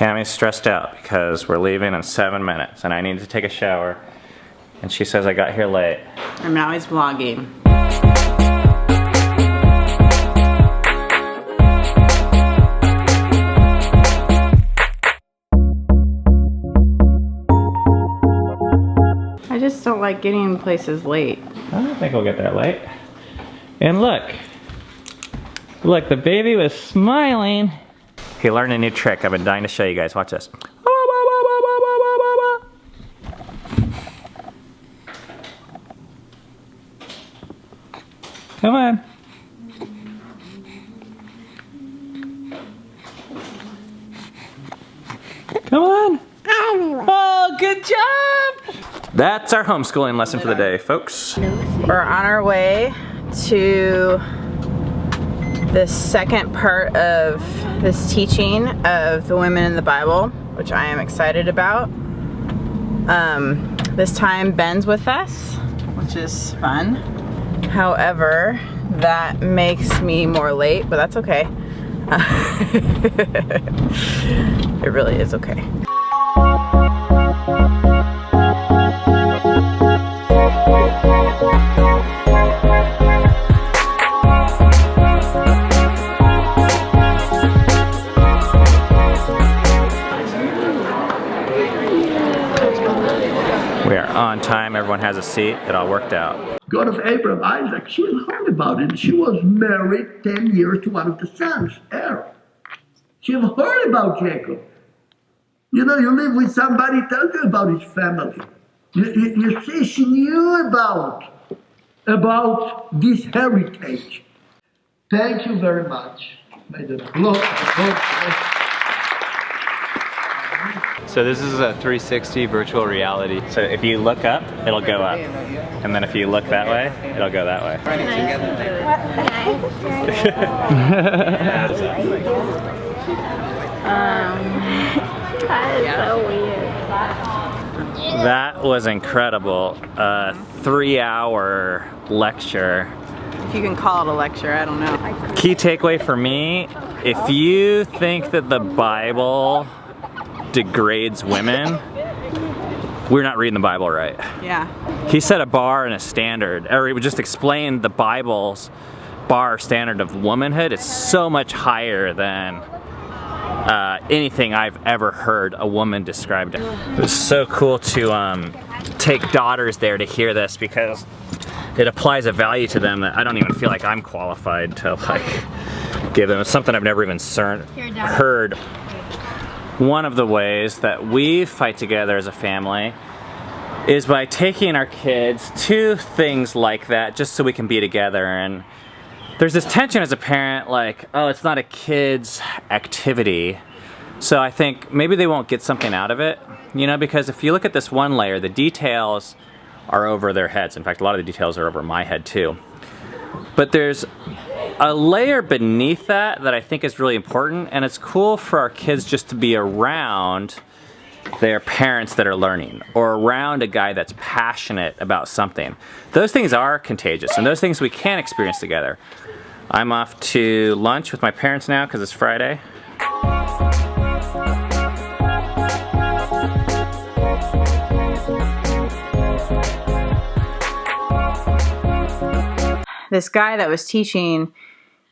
Tammy's stressed out because we're leaving in 7 minutes and I need to take a shower. And she says I got here late. And now he's vlogging. I just don't like getting places late. I don't think we'll get there late. And look, the baby was smiling. He learned a new trick. I've been dying to show you guys. Watch this. Come on. Come on. Oh, good job. That's our homeschooling lesson for the day, folks. We're on our way to the second part of this teaching of the women in the Bible, which I am excited about. This time Ben's with us, which is fun. However, that makes me more late, but that's okay. It really is okay. We are on time. Everyone has a seat. It all worked out. God of Abraham, Isaac, she was heard about it. She was married 10 years to one of the sons, Herew. She have heard about Jacob. You know, you live with somebody, tell you about his family. You see, she knew about this heritage. Thank you very much. May the blood of God. So this is a 360 virtual reality. So if you look up, it'll go up. And then if you look that way, it'll go that way. That is so weird. That was incredible. 3-hour lecture. If you can call it a lecture, I don't know. Key takeaway for me, if you think that the Bible degrades women, we're not reading the Bible right. Yeah. He set a bar and a standard, or he would just explain the Bible's bar standard of womanhood. It's so much higher than anything I've ever heard a woman described. It was so cool to take daughters there to hear this because it applies a value to them that I don't even feel like I'm qualified to give them. It's something I've never even heard. One of the ways that we fight together as a family is by taking our kids to things like that just so we can be together. And there's this tension as a parent, like, oh, it's not a kid's activity, so I think maybe they won't get something out of it, you know, because if you look at this one layer, the details are over their heads. In fact, a lot of the details are over my head too. But there's a layer beneath that I think is really important, and it's cool for our kids just to be around their parents that are learning, or around a guy that's passionate about something. Those things are contagious, and those things we can experience together. I'm off to lunch with my parents now because it's Friday. This guy that was teaching,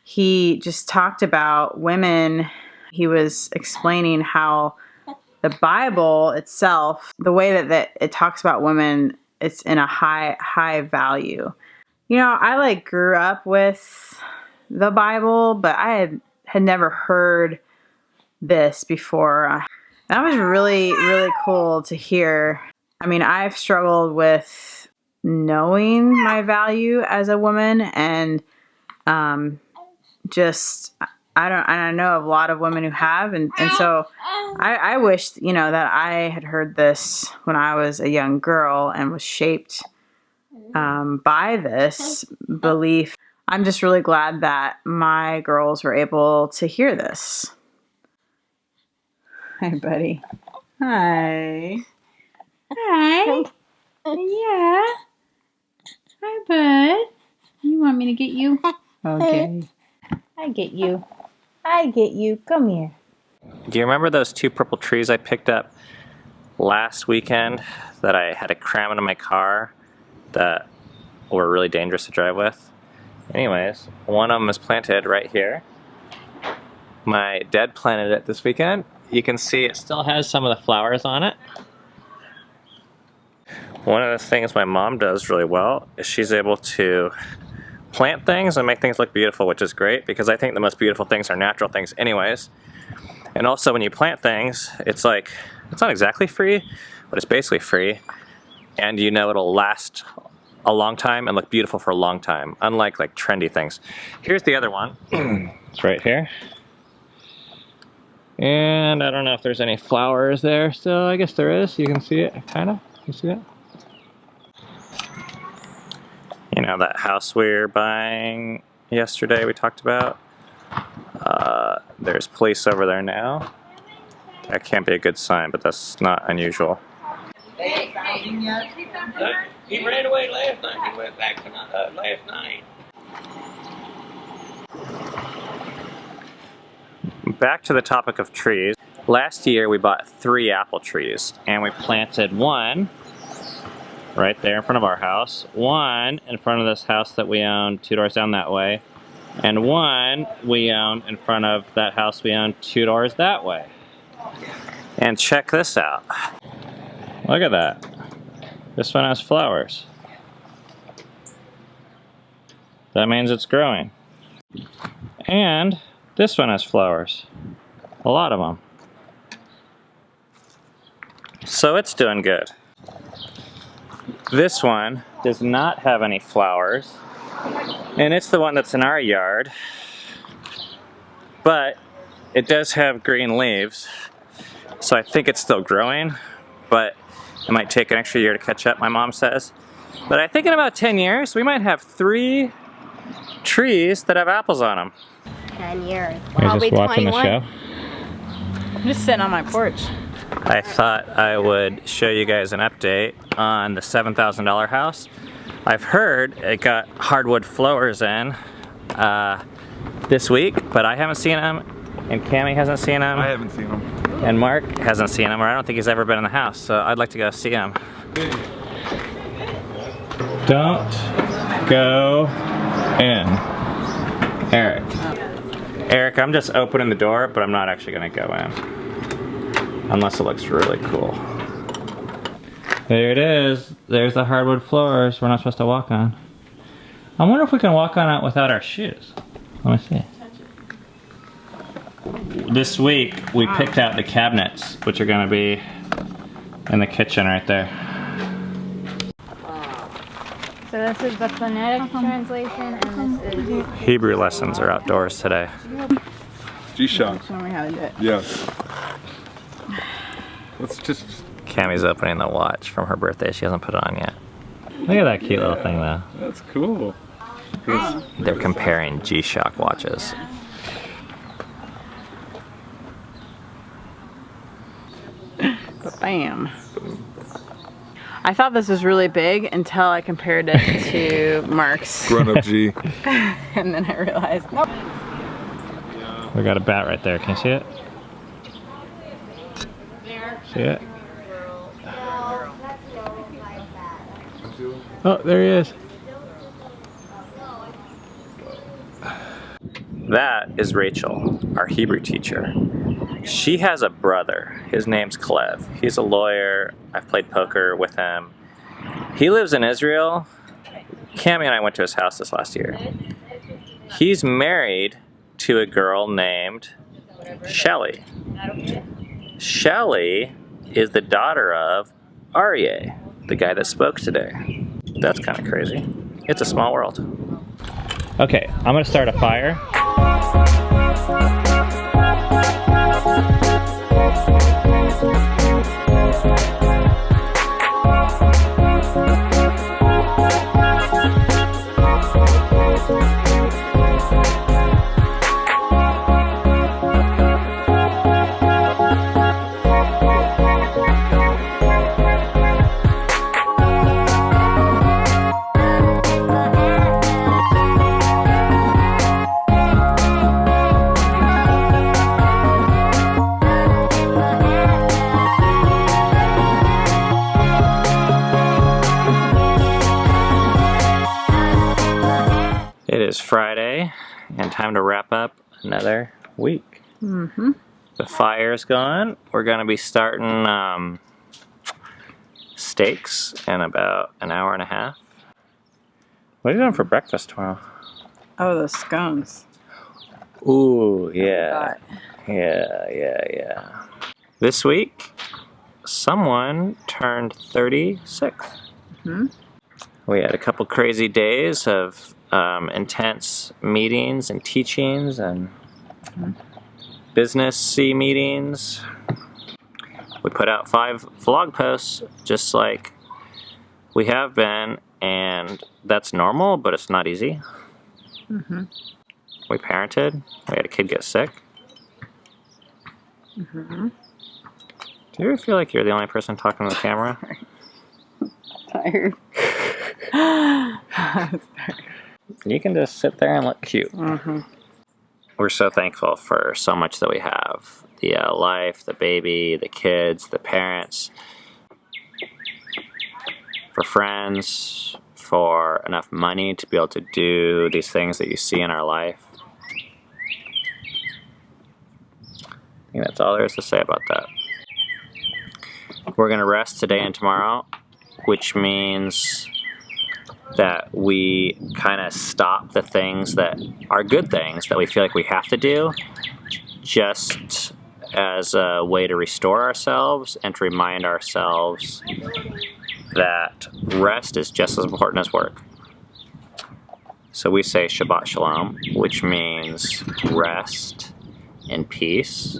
he just talked about women. He was explaining how the Bible itself, the way that it talks about women, it's in a high value. You know, I grew up with the Bible, but I had never heard this before. That was really, really cool to hear. I mean, I've struggled with knowing my value as a woman, and I know of a lot of women who have, and so I wish, you know, that I had heard this when I was a young girl and was shaped by this belief. I'm just really glad that my girls were able to hear this. Hi, buddy. Hi. Hi. Yeah. Hi, bud. You want me to get you? Okay. I get you. Come here. Do you remember those 2 purple trees I picked up last weekend that I had to cram into my car that were really dangerous to drive with? Anyways, one of them is planted right here. My dad planted it this weekend. You can see it still has some of the flowers on it. One of the things my mom does really well is she's able to plant things and make things look beautiful, which is great because I think the most beautiful things are natural things anyways. And also when you plant things, it's like, it's not exactly free, but it's basically free. And you know it'll last a long time and look beautiful for a long time, unlike like trendy things. Here's the other one. It's right here. And I don't know if there's any flowers there still. I guess there is. You can see it, kind of. You see it? You know that house we were buying yesterday we talked about? There's police over there now. That can't be a good sign, but that's not unusual. He ran away last night. He went back last night. Back to the topic of trees. Last year we bought 3 apple trees and we planted one right there in front of our house, one in front of this house that we own 2 doors down that way, and one we own in front of that house we own 2 doors that way. And check this out. Look at that. This one has flowers. That means it's growing. And this one has flowers. A lot of them. So it's doing good. This one does not have any flowers, and it's the one that's in our yard, but it does have green leaves, so I think it's still growing, but it might take an extra year to catch up, my mom says. But I think in about 10 years, we might have 3 trees that have apples on them. 10 years. You're just watching 21. The show? I'm just sitting on my porch. I thought I would show you guys an update on the $7,000 house. I've heard it got hardwood floors in this week, but I haven't seen them, and Cammie hasn't seen them. I haven't seen them. And Mark hasn't seen them, or I don't think he's ever been in the house, so I'd like to go see him. Don't go in. Eric. Eric, I'm just opening the door, but I'm not actually gonna go in. Unless it looks really cool. There it is. There's the hardwood floors we're not supposed to walk on. I wonder if we can walk on it without our shoes. Let me see. This week we picked out the cabinets, which are gonna be in the kitchen right there. So this is the phonetic translation, and this is... Hebrew lessons are outdoors today. G-Shock. Show me how to do it. Yes. Let's just... Cammie's opening the watch from her birthday. She hasn't put it on yet. Look at that cute little thing though. That's cool. They're comparing G-Shock watches. Bam. I thought this was really big until I compared it to Mark's. Run up G. And then I realized, nope. We got a bat right there. Can you see it? See it? Oh, there he is. That is Rachel, our Hebrew teacher. She has a brother. His name's Clev. He's a lawyer. I've played poker with him. He lives in Israel. Cammie and I went to his house this last year. He's married to a girl named Shelly. Shelly is the daughter of Aryeh, the guy that spoke today. That's kind of crazy. It's a small world. Okay, I'm gonna start a fire. Friday, and time to wrap up another week. Mm-hmm. The fire's gone. We're gonna be starting steaks in about an hour and a half. What are you doing for breakfast tomorrow? Oh, those scones. Ooh, yeah. Yeah. This week, someone turned 36. Mm-hmm. We had a couple crazy days of intense meetings and teachings and business-y meetings. We put out 5 vlog posts just like we have been, and that's normal, but it's not easy. Mm-hmm. We parented. We had a kid get sick. Mm-hmm. Do you ever feel like you're the only person talking to the camera? Tired. You can just sit there and look cute. Mm-hmm. We're so thankful for so much that we have. The life, the baby, the kids, the parents, for friends, for enough money to be able to do these things that you see in our life. I think that's all there is to say about that. We're going to rest today and tomorrow, which means that we kind of stop the things that are good things that we feel like we have to do, just as a way to restore ourselves and to remind ourselves that rest is just as important as work. So we say Shabbat Shalom, which means rest in peace.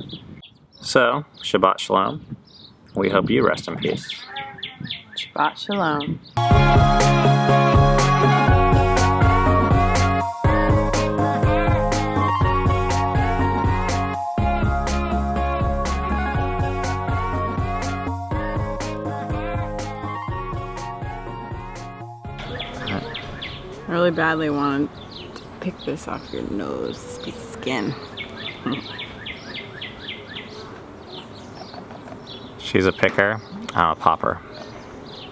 So, Shabbat Shalom. We hope you rest in peace. Shabbat Shalom. I really badly wanted to pick this off your nose, this piece of skin. She's a picker, I'm a popper.